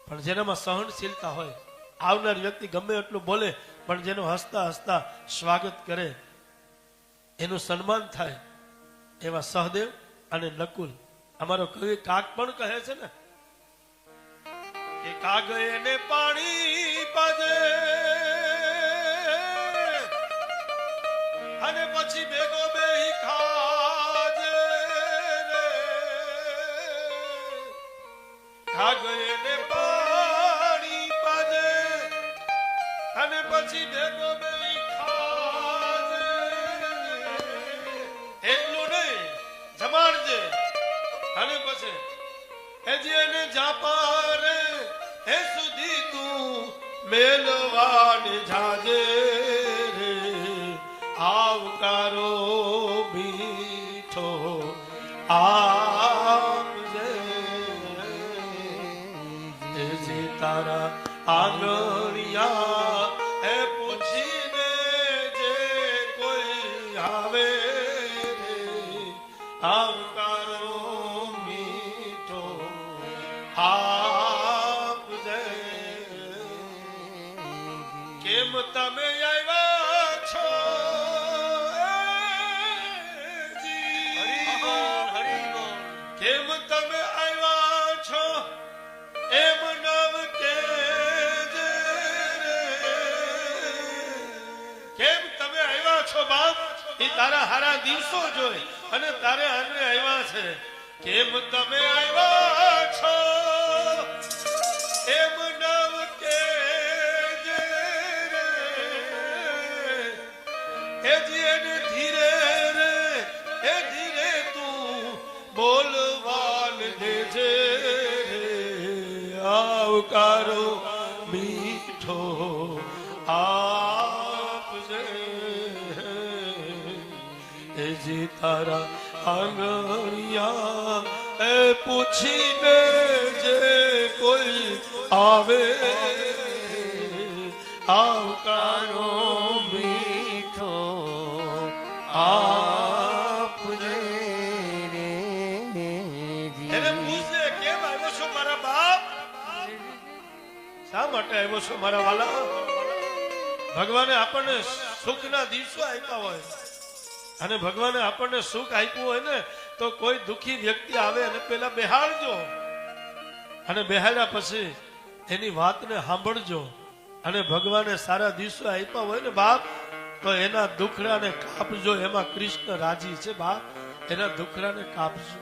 પણ જેનામાં સહનશીલતા હોય, આવનાર વ્યક્તિ ગમે એટલું બોલે પણ જેનું હસતા હસતા સ્વાગત કરે, એનું સન્માન થાય, એવા સહદેવ અને નકુલ. અમારો કવિ કાક પણ કહે છે ને કે કાગ એને પાણી પાજે અને પછી ભેગો બેહી ખાજે રે. કાગ એને પાણી પાજે અને પછી ભેગો બેહી ખાજે. એટલું નહીં, જમાડજે અને પછી એજી એને જાપા રે એ સુધી તું મેલવાન જાજે રે. આવકારો મીઠો આપજે જે તારા આંગણિયા એ પૂછીને જે કોઈ આવે રે. આવકારો મીઠો આપજે. કેમ તમે આવ્યા છો કેમ તમે આવ્યા છો એમ નામ કેજે રે. કેમ તમે આવ્યા છો બાપ, એ તારા હારા દિવસો જોઈ અને તારે આને આવ્યા છે. કેમ તમે આવ્યા છો એમ નામ કેજે રે. એજી એને ધીરે રે એ ધીરે તું બોલવાન દેજે રે. આવકારો મીઠો આપજે એ જે તારા આંગણિયા એ પૂછીને જે કોઈ આવે. આવકારો મીઠો આપજે રે. એને પૂછે કેમ આવ્યો છો મારા બાપ, શા માટે આવ્યો છો મારા વાલા. ભગવાને આપણને સુખના દિવસો આપ્યા હોય અને ભગવાને આપણને સુખ આપ્યું હોય ને તો કોઈ દુઃખી વ્યક્તિ આવે અને પેલા બેહાડજો અને બેહાડ્યા પછી એની વાતને સાંભળજો. અને ભગવાને સારા દિવસો આપ્યા હોય ને બાપ તો એના દુખડાને કાપજો. એમાં કૃષ્ણ રાજી છે બાપ, એના દુખડાને કાપજો.